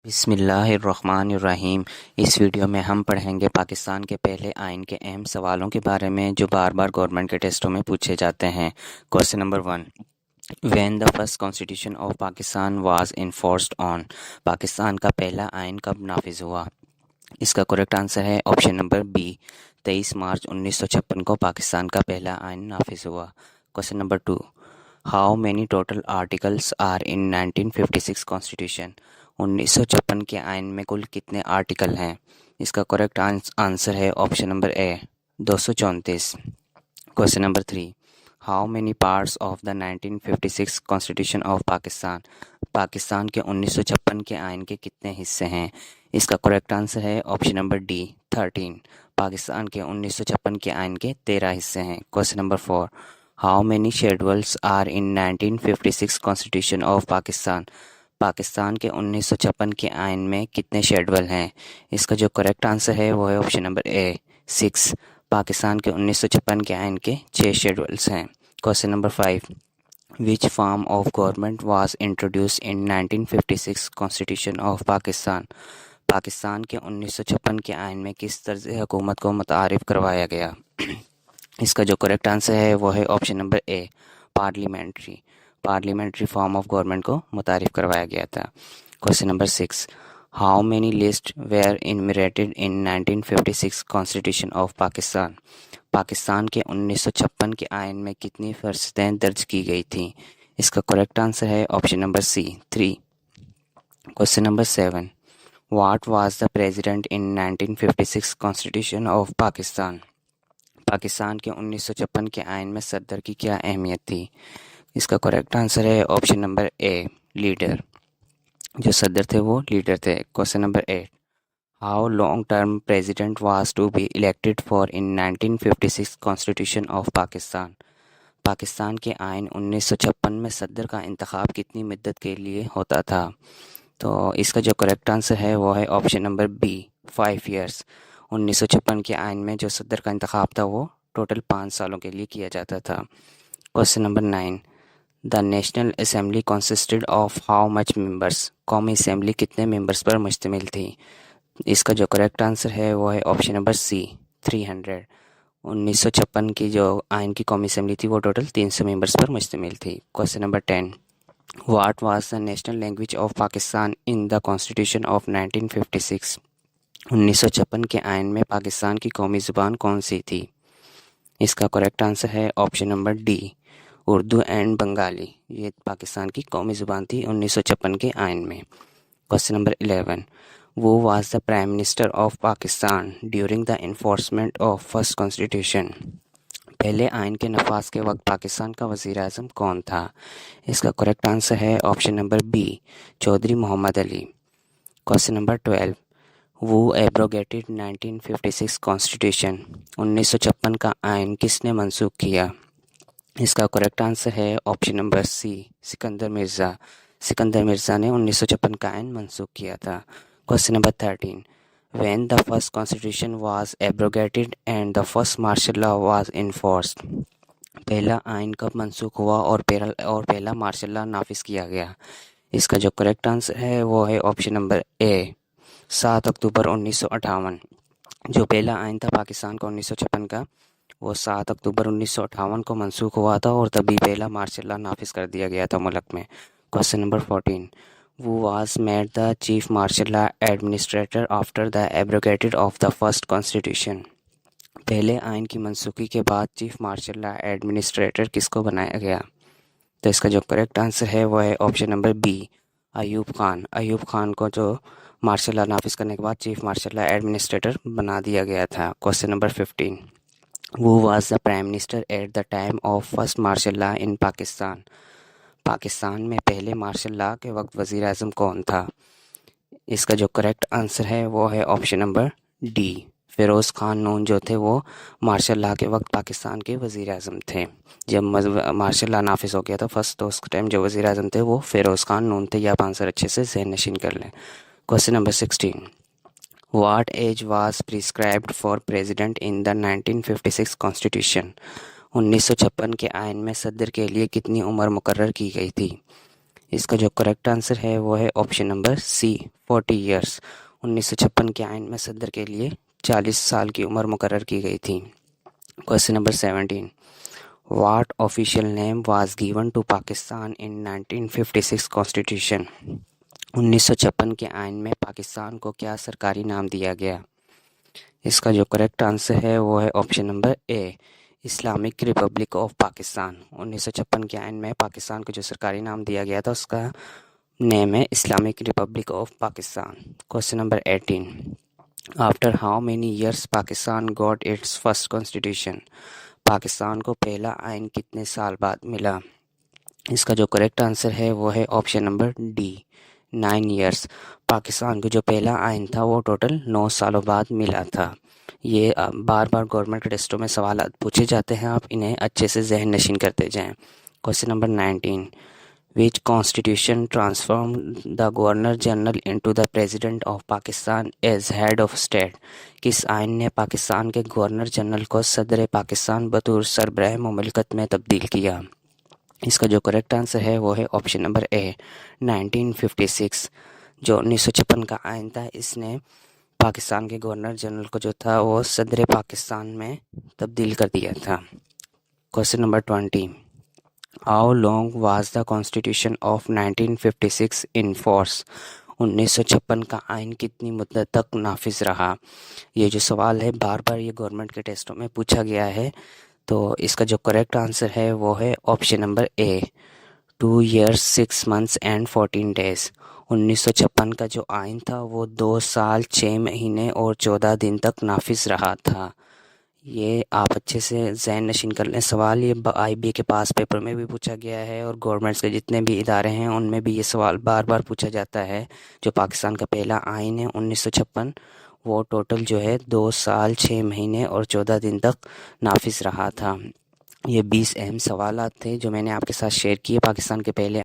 बिस्मिल्लाहिर्रहमानिर्रहीम। इस वीडियो में हम पढ़ेंगे पाकिस्तान के पहले आइन के अहम सवालों के बारे में जो बार बार गवर्नमेंट के टेस्टों में पूछे जाते हैं। Question number 1, when the first constitution of Pakistan was enforced on. Pakistan का पहला आइन कब नाफिज हुआ? इसका करेक्ट आंसर है ऑप्शन नंबर बी, 23 मार्च 1956 को पाकिस्तान का पहला आइन नाफिज हुआ। Question number 2, how many total articles are in 1956 constitution. 1956 के आइन में कुल कितने आर्टिकल हैं? इसका करेक्ट आंसर है option number A, 234। Question number 3, how many parts of the 1956 constitution of Pakistan. Pakistan के 1956 के आइन के कितने हिस्से हैं? इसका करेक्ट आंसर है ऑप्शन नंबर डी, 13। पाकिस्तान के 1956 के आइन के 13 हिस्से हैं। Question number 4, how many schedules are in 1956 constitution of Pakistan. Pakistan के 1956 के आइन में कितने शेड्यूल हैं? इसका जो करेक्ट आंसर है वो है ऑप्शन नंबर ए, 6। पाकिस्तान के 1956 के आइन के 6 शेड्यूल्स हैं। Question number 5, which form of government was introduce in 1956 constitution of Pakistan. Pakistan के 1956 के आइन में किस तर्ज हुकूमत को मुतारिफ करवाया गया? इसका जो करेक्ट आंसर है वो है option number A, parliamentary form of government को मुतारिफ करवाया गया था। Question number 6, how many lists were enumerated in 1956 constitution of Pakistan. Pakistan के 1956 के आइन में कितनी फहरिस्तें दर्ज की गई थी? इसका करेक्ट आंसर है option number C, 3। Question number 7, what was the president in 1956 constitution of Pakistan. Pakistan के 1956 के आइन में सदर की क्या अहमियत थी? इसका करेक्ट आंसर है ऑप्शन नंबर ए, लीडर। जो सदर थे वो लीडर थे। Question number 8, how long term president was to be elected for in 1956 constitution of Pakistan. Pakistan के आइन 1956 में सदर का इंतखाब कितनी मुद्दत के लिए होता था? तो इसका जो करेक्ट आंसर है वो है ऑप्शन नंबर बी, 5 ईयर्स। 1956 के आइन में जो सदर का इंतखाब था वो टोटल 5 सालों के लिए किया जाता था। Question number 9, the national assembly consisted of how much members. कौमी असेंबली कितने मेंबर्स पर मुश्तमिल थी? इसका जो करेक्ट आंसर है वो है ऑप्शन नंबर सी, 300। 1956 की जो आइन की कौमी असेंबली थी वो टोटल 300 मेंबर्स पर मुश्तमिल थी। Question number 10, what was the national language of Pakistan in the constitution of 1956। 1956 के आइन में पाकिस्तान की कौमी ज़ुबान कौन सी थी? इसका करेक्ट आंसर है option number D, Urdu and Bengali. ये पाकिस्तान की कौमी ज़ुबान थी 1956 के आइन में। क्वेश्चन नंबर 11, वो was the prime minister of Pakistan during the enforcement of first constitution. पहले आइन के नफाज के वक्त पाकिस्तान का वज़ीर आज़म कौन था? इसका करेक्ट आंसर है option number B, Chaudhry Mohammad Ali. Question number 12, who abrogated 1956 constitution. 1956 का आइन किसने मनसूख किया? इसका करेक्ट आंसर है option number C, Sikandar Mirza. Sikandar Mirza ने 1956 का आइन मनसूख किया था। Question number 13, when the first constitution was abrogated and the first martial law was enforced. पहला आइन कब मनसूख हुआ और पहला मार्शल लॉ नाफिज किया गया? इसका जो करेक्ट आंसर है वो है ऑप्शन नंबर ए, 7 अक्टूबर 1958। जो पहला आइन था पाकिस्तान का 1956 का वो 7 अक्टूबर 1958 को मनसूख हुआ था और तभी पहला मार्शल लॉ नाफिज कर दिया गया था मुल्क में। क्वेश्चन नंबर 14, वो was made the chief marshal law administrator after the abrogated of the first constitution. पहले आइन की मनसूखी के बाद चीफ मार्शल लॉ एडमिनिस्ट्रेटर किसको बनाया गया? तो इसका जो करेक्ट आंसर है वो है option number B, Ayub Khan. Ayub Khan को जो मार्शल लॉ नाफिज करने के बाद चीफ मार्शल लॉ एडमिनिस्ट्रेटर बना दिया गया था। Question number 15, who was the prime minister at the time of first martial law in Pakistan. Pakistan में पहले मार्शल लॉ के वक्त वज़ीर आज़म कौन था? इसका जो करेक्ट आंसर है वो है option number D, Feroz Khan Noon जो थे वो मार्शल लॉ के वक्त पाकिस्तान के वज़ीर आज़म थे। जब मार्शल लॉ नाफिज हो गया था फर्स्ट, तो उस टाइम जो वज़ीर आज़म थे वो फ़िरोज़ खान नून थे। ये आप आंसर अच्छे से ज़हन नशीन कर लें। Question number 16, what age was prescribed for president in the 1956 constitution. 1956 के आइन में सदर के लिए कितनी उम्र मुकर्रर की गई थी? इसका जो करेक्ट आंसर है वो है ऑप्शन नंबर सी 40 ईयर्स। 1956 के आइन में सदर के लिए 40 साल की उम्र मुकर्रर की गई थी। Question number 17, what official name was given to Pakistan in 1956 constitution. 1956 के आइन में पाकिस्तान को क्या सरकारी नाम दिया गया। इसका जो करेक्ट आंसर है वो है option number A Islamic Republic of Pakistan. 1956 के आइन में पाकिस्तान को जो सरकारी नाम दिया गया था उसका नेम है Islamic Republic of Pakistan. Question number 18, after how many years Pakistan got its first constitution. Pakistan को पहला आइन कितने साल बाद मिला। इसका जो करेक्ट आंसर है वो है option number D 9 years. Pakistan को जो पहला आइन था वो टोटल 9 सालों बाद मिला था। ये बार बार गवर्नमेंट के टेस्टों में सवाल पूछे जाते हैं, आप इन्हें अच्छे से जहन नशीन करते जाएं। Question number 19, which constitution transform the governor general into the president of Pakistan as head of state. किस आइन ने पाकिस्तान के गवर्नर जनरल को सदर पाकिस्तान बतौर सरबराह मुमलिकत में तब्दील किया। इसका जो करेक्ट आंसर है वो है ऑप्शन नंबर ए 1956। जो 1956 का आइन था इसने पाकिस्तान के गवर्नर जनरल को जो था वो सदर पाकिस्तान में तब्दील कर दिया था। Question number 20, how long was the constitution of 1956 in force. 1956 का आइन कितनी मुद्दत तक नाफिज रहा। ये जो सवाल है बार बार ये गवर्नमेंट के टेस्टों में पूछा गया है, तो इसका जो करेक्ट आंसर है वो है option number A 2 years 6 months and 14 days। 1956 का जो आइन था वो 2 साल 6 महीने और 14 दिन तक नाफिज रहा था। ये आप अच्छे से ज़हन नशीन कर लें। सवाल ये IB के पास पेपर में भी पूछा गया है और गवर्नमेंट्स के जितने भी इदारे हैं उनमें भी ये सवाल बार बार पूछा जाता है। जो पाकिस्तान का पहला आइन है 1956 वो टोटल जो है 2 साल 6 महीने और 14 दिन तक नाफिज रहा था। ये 20 अहम सवाल थे जो मैंने आपके साथ शेयर किए पाकिस्तान के पहले